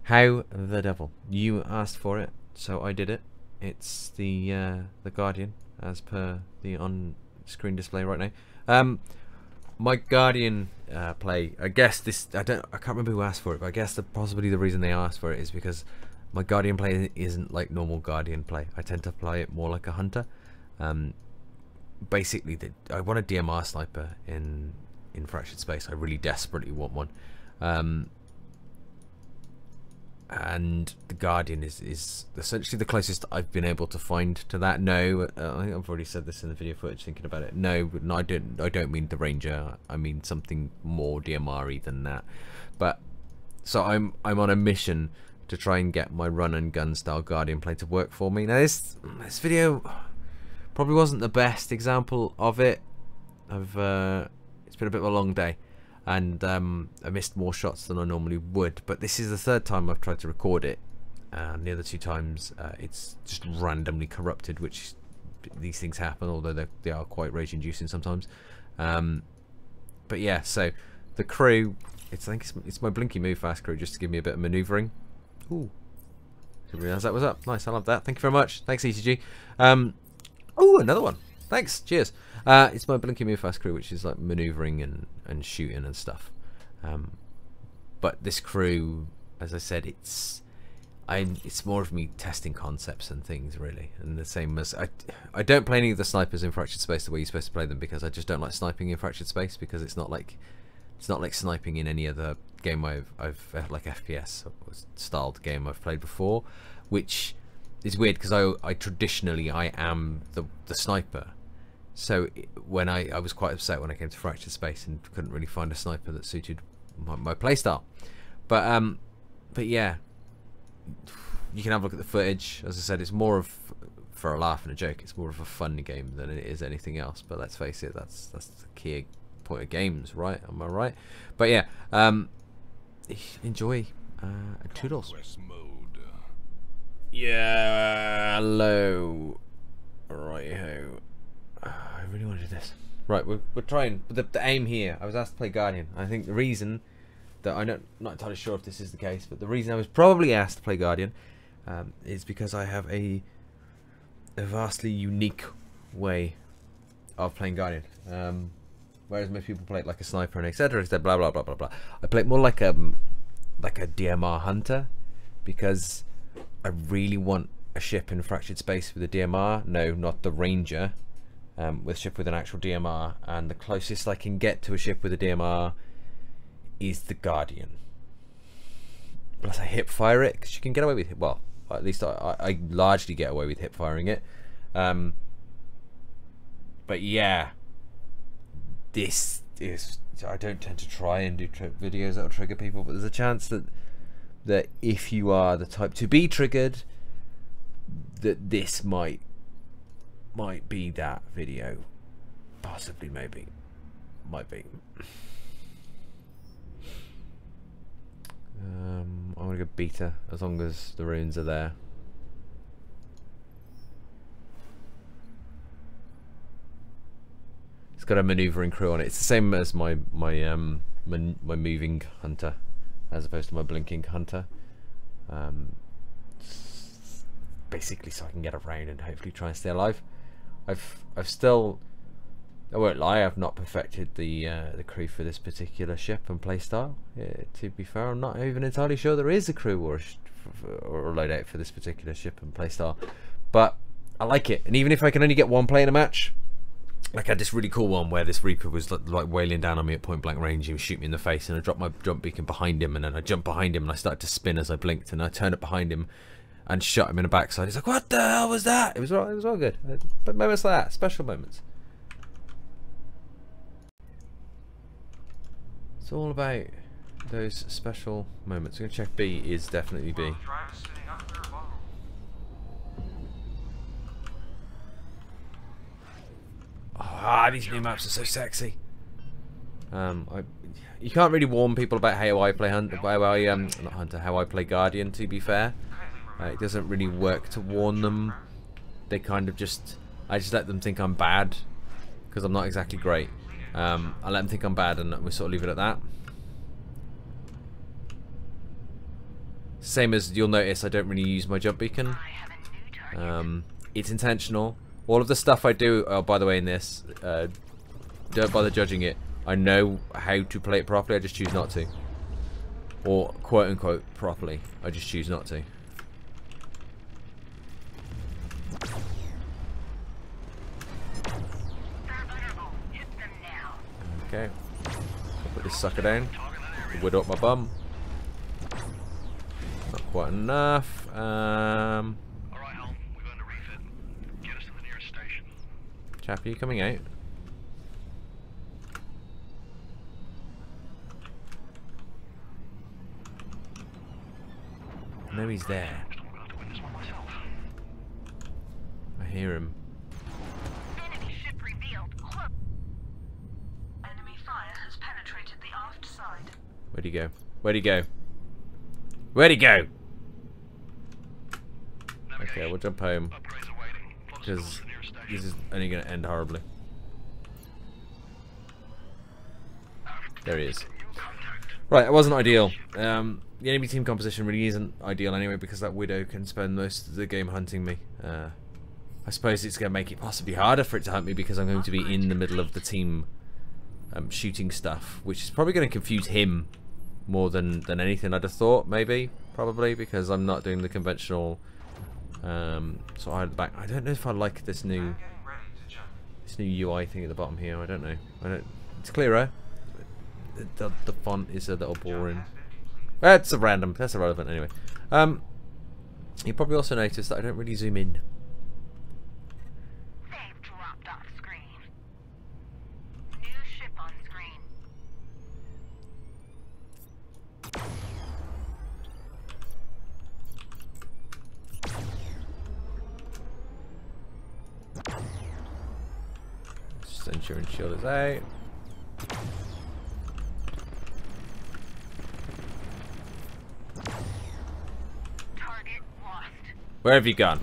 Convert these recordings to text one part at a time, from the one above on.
How the devil? You asked for it, so I did it. It's the Guardian, as per the on-screen display right now. My Guardian play. I guess this. I can't remember who asked for it, but I guess possibly the reason they asked for it is because my Guardian play isn't like normal Guardian play. I tend to play it more like a hunter. Basically, I want a DMR sniper in Fractured Space. I really desperately want one. And the Guardian is essentially the closest I've been able to find to that. No, I think I've already said this in the video footage thinking about it. No, I don't mean the Ranger. I mean something more DMR-y than that. But so I'm on a mission to try and get my run and gun style Guardian play to work for me. Now this video probably wasn't the best example of it. It's been a bit of a long day, and I missed more shots than I normally would, but this is the third time I've tried to record it, and the other two times it's just randomly corrupted, which these things happen, although they are quite rage inducing sometimes. But yeah, so the crew, I think it's my Blinky Move Fast crew, just to give me a bit of maneuvering. Ooh, didn't realise that was up. Nice, I love that. Thank you very much. Thanks, ECG. Ooh, another one. Thanks. Cheers. It's my Blinky Move Fast crew, which is like maneuvering and shooting and stuff. But this crew, as I said, it's more of me testing concepts and things, really. And the same as I don't play any of the snipers in Fractured Space the way you're supposed to play them, because I just don't like sniping in Fractured Space, because it's not like sniping in any other game I've like FPS styled game I've played before, which is weird because I traditionally am the sniper. So when I was quite upset when I came to Fractured Space and couldn't really find a sniper that suited my playstyle. But yeah, you can have a look at the footage. As I said, it's more of for a laugh and a joke. It's more of a fun game than it is anything else. But let's face it, that's the key point of games, right? Am I right? But yeah, enjoy. Toodles. Yeah, hello. Righto. I really wanted this. Right, we're trying. The aim here, I was asked to play Guardian. I think the reason that I'm not entirely sure if this is the case, but the reason I was probably asked to play Guardian is because I have a vastly unique way of playing Guardian. Whereas most people play it like a sniper and etc. Blah blah blah blah blah. I play it more like a DMR hunter, because I really want a ship in Fractured Space with a DMR. No, not the Ranger. With a ship with an actual DMR, and the closest I can get to a ship with a DMR is the Guardian. Plus I hip fire it, because you can get away with it. Well, at least I largely get away with hip firing it. But yeah, this is, I don't tend to try and do videos that will trigger people, but there's a chance that if you are the type to be triggered, that this might be that video. Possibly, maybe, might be. I want to go beta as long as the runes are there. It's got a maneuvering crew on it. It's the same as my moving hunter, as opposed to my blinking hunter. Basically, so I can get around and hopefully try and stay alive. I've still, I won't lie, I've not perfected the crew for this particular ship and playstyle. To be fair, I'm not even entirely sure there is a crew or a loadout for this particular ship and playstyle, but I like it. And even if I can only get one play in a match, like I had this really cool one where this Reaper was like wailing down on me at point blank range. He was shooting me in the face, and I dropped my jump beacon behind him, and then I jumped behind him, and I started to spin as I blinked, and I turned up behind him and shot him in the backside. He's like, "What the hell was that?" It was all good. But moments like that, special moments. It's all about those special moments. I'm gonna check B is definitely B. Ah, these new maps are so sexy. You can't really warn people about how I play how I play Guardian. To be fair, it doesn't really work to warn them. They kind of I just let them think I'm bad, because I'm not exactly great. I let them think I'm bad, and we sort of leave it at that. Same as you'll notice, I don't really use my jump beacon. It's intentional. All of the stuff I do, oh, by the way, in this, don't bother judging it. I know how to play it properly, I just choose not to. Or quote unquote properly, I just choose not to. Okay, I'll put this sucker down. Widow up my bum. Not quite enough. Alright, Helm, we've earned a refit. Get us to the nearest station. Chap, are you coming out? No, he's there. I hear him. Enemy ship revealed. Enemy fire has penetrated the aft side. Where'd he go? Where'd he go? Where'd he go? Okay, we'll jump home. Because this is only going to end horribly. There he is. Right, it wasn't ideal. The enemy team composition really isn't ideal anyway because that Widow can spend most of the game hunting me. I suppose it's going to make it possibly harder for it to hunt me because I'm going to be in the middle of the team shooting stuff, which is probably going to confuse him more than anything. I'd have thought, maybe, probably, because I'm not doing the conventional sort of at the back. I don't know if I like this new UI thing at the bottom here. I don't know. It's clearer. The font is a little boring. That's irrelevant anyway. You probably also noticed that I don't really zoom in. They've dropped off screen. New ship on screen. Centurion shield is out. Target lost. Where have you gone?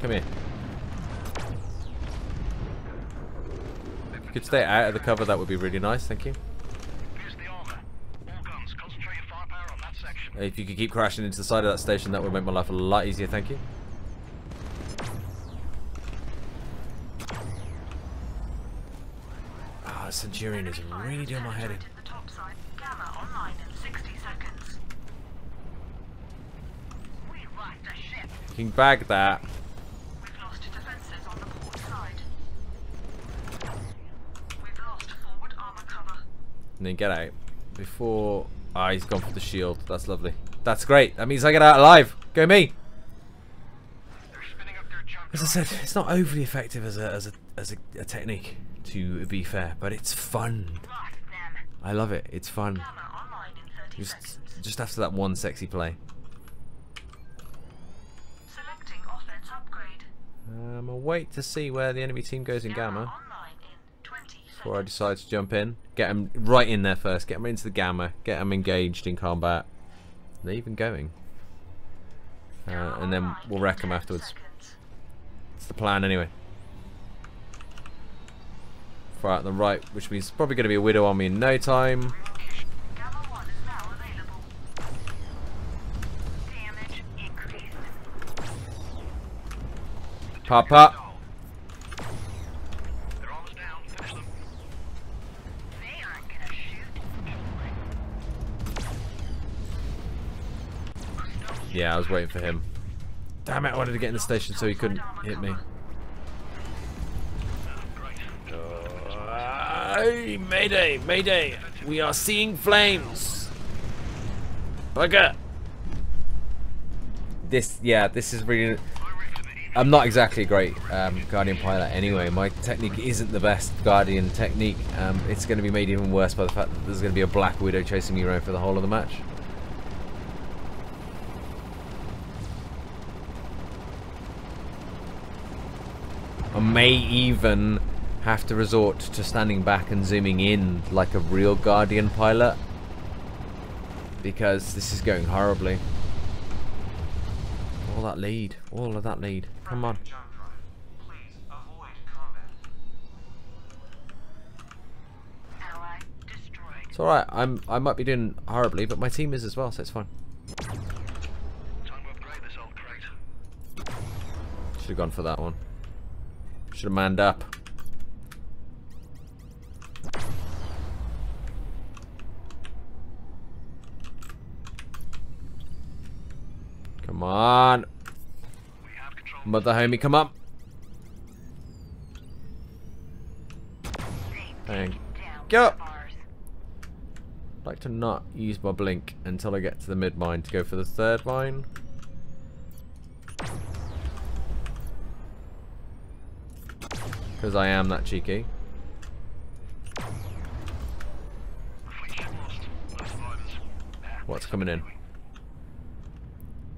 Come here. If you could stay out of the cover, that would be really nice, thank you. Here's the armor. All guns, concentrate your firepower on that section. If you could keep crashing into the side of that station, that would make my life a lot easier, thank you. Ah, Centurion is really doing my head in. The top side. Gamma online in 60 seconds. We lost a ship. You can bag that. We've lost defenses on the port side. We've lost forward armor cover. And then get out. Before... Ah, he's gone for the shield. That's lovely. That's great. That means I get out alive. Go me. They're spinning up their jump. As I said, it's not overly effective as a technique, to be fair, but it's fun. Lost them. I love it. It's fun. Gamma online in 30 seconds. Just after that one sexy play. Selecting offense upgrade. I'll wait to see where the enemy team goes in Gamma Online in 20 before I seconds. decide to jump in. Get them right in there first. Get them into the Gamma. Get them engaged in combat. They're even going. And then we'll wreck them afterwards. It's the plan anyway. Far out on the right, which means it's probably going to be a Widow on me in no time. Gamma 1 is now available. Damage increased. Pop up. They're almost down. Finish them. They aren't gonna shoot anyway. Yeah, I was waiting for him. Damn it, I wanted to get in the station so he couldn't hit me. Mayday, mayday. We are seeing flames. Bugger. This is really... I'm not exactly a great Guardian pilot anyway. My technique isn't the best Guardian technique. It's going to be made even worse by the fact that there's going to be a Black Widow chasing me around for the whole of the match. I may even have to resort to standing back and zooming in like a real Guardian pilot, because this is going horribly. All that lead, all of that lead. Come on. Ally destroyed. It's alright, I might be doing horribly, but my team is as well, so it's fine. Should have gone for that one. Should have manned up. Come on. Mother homie, come up. Thank you. I'd like to not use my blink until I get to the mid mine to go for the third mine. Because I am that cheeky. What's coming in?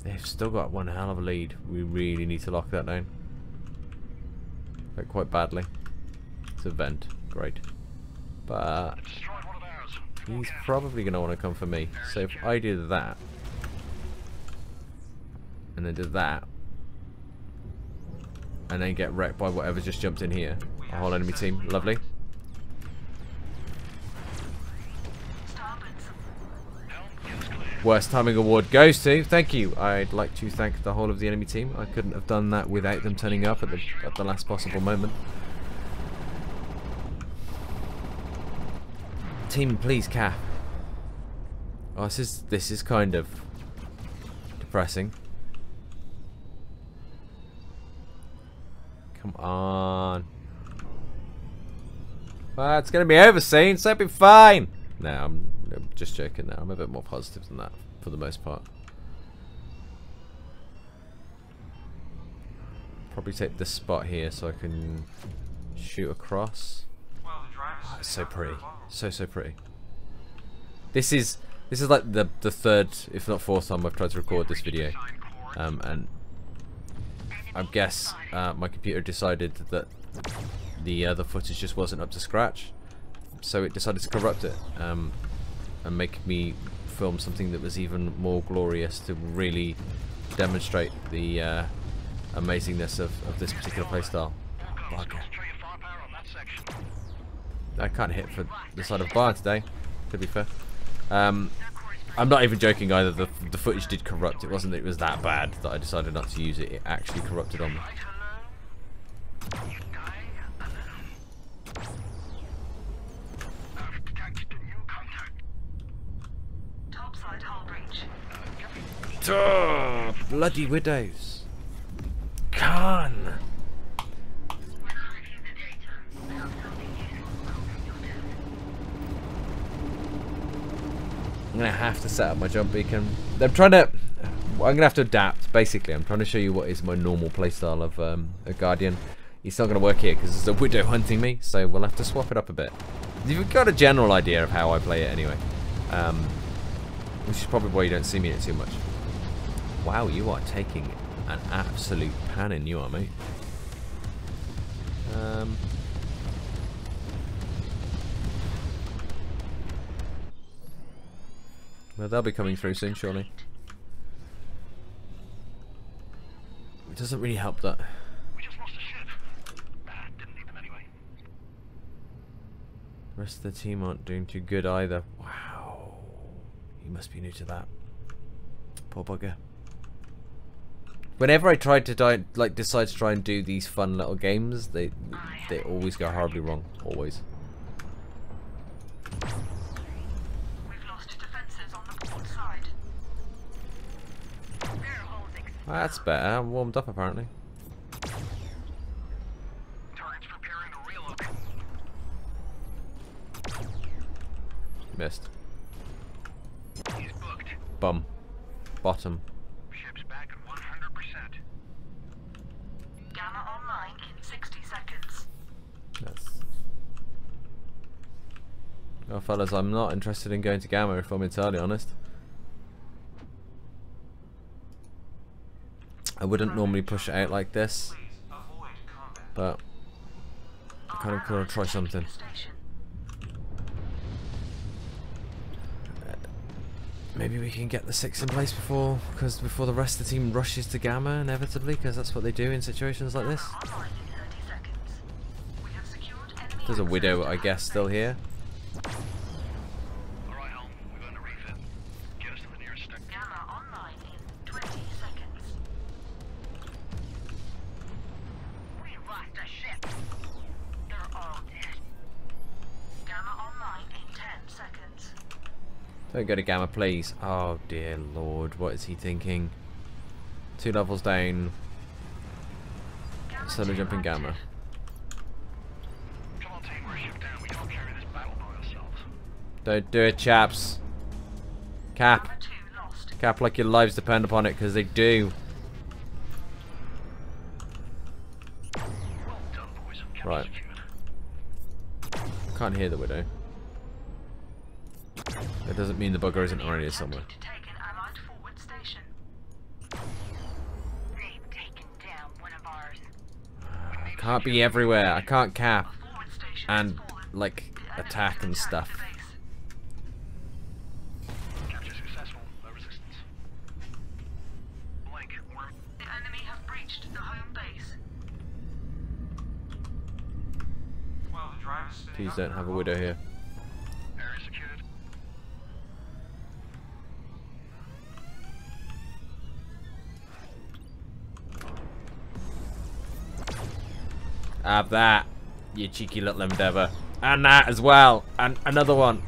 They've still got one hell of a lead. We really need to lock that down. Like quite badly. It's a vent. Great. But he's probably going to want to come for me. So if I do that, and then do that, and then get wrecked by whatever just jumped in here. A whole enemy team. Lovely. Worst timing award goes to, thank you. I'd like to thank the whole of the enemy team. I couldn't have done that without them turning up at the last possible moment. Team, please cap. Oh, this is kind of depressing. Come on. Well, it's gonna be over soon, so it'll be fine. No, I'm just joking now. I'm a bit more positive than that for the most part. Probably take this spot here so I can shoot across. Oh, it's so pretty. So pretty. This is like the third, if not fourth time I've tried to record this video. And I guess my computer decided that the footage just wasn't up to scratch. So it decided to corrupt it. And make me film something that was even more glorious to really demonstrate the amazingness of this particular playstyle. Bugger. I can't hit for the side of bar today, to be fair. I'm not even joking either, the footage did corrupt. It wasn't that it was that bad that I decided not to use it, it actually corrupted on me. Oh, bloody widows. Khan. I'm gonna have to set up my jump beacon. I'm gonna have to adapt. Basically, I'm trying to show you what is my normal playstyle of a Guardian. It's not gonna work here because there's a widow hunting me, so we'll have to swap it up a bit. You've got a general idea of how I play it anyway, which is probably why you don't see me in it too much. Wow, you are taking an absolute panning, you are, mate. Well, they'll be coming through soon, surely. It doesn't really help that. We just lost a ship. Didn't need them anyway. The rest of the team aren't doing too good either. Wow. He must be new to that. Poor bugger. Whenever I try to decide to try and do these fun little games, they always go horribly wrong. Always. We've lost defenses on the port side. That's better. I'm warmed up apparently. Target's preparing to reload. Missed. He's booked. Bum. Bottom. Ship's back at 100%. Gamma online in 60 seconds. That's... Well, fellas, I'm not interested in going to Gamma if I'm entirely honest. I wouldn't normally push it out like this, but I kind of want to try something. Maybe we can get the 6 in place before the rest of the team rushes to Gamma inevitably, because that's what they do in situations like this. There's a widow, I guess, still here. Alright, Helm, we're going to refit. Get us to the nearest stick. Gamma online in 20 seconds. Don't go to Gamma, please. Oh dear lord, what is he thinking? 2 levels down. Solo jumping Gamma. Come on, team, we're a ship down. We can't carry this battle by ourselves. Don't do it, chaps. Cap. Gamma 2 lost. Cap like your lives depend upon it, because they do. Well done, boys. Capture Right. secured. Can't hear the Widow. That doesn't mean the bugger isn't around here somewhere. To take an allied forward station. They've taken down one of ours. I can't be everywhere. I can't cap Forward station and has fallen. like The enemy attack has and attacked stuff. the base. Capture successful. No resistance. Blink. We're... The enemy have breached the home base. Well, the driver's sitting Please up don't there have a alone. Widow here. Area secured. Have that, you cheeky little endeavour. And that as well. And another one.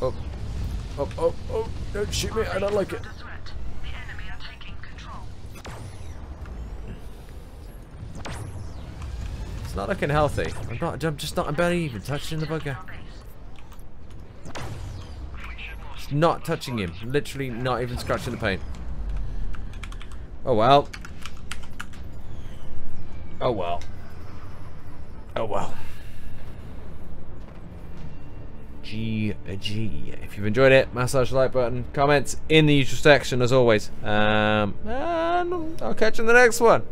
Oh. Oh, oh, oh. Don't shoot me. I don't like it. Under threat. The enemy are taking control. It's not looking healthy. I'm just not. I'm barely even touching the bugger. Our base. Fleet ship lost. It's not touching him. Literally not even scratching the paint. Oh well. Oh well. Oh well. GG. If you've enjoyed it, massage the like button. Comments in the usual section as always. And I'll catch you in the next one.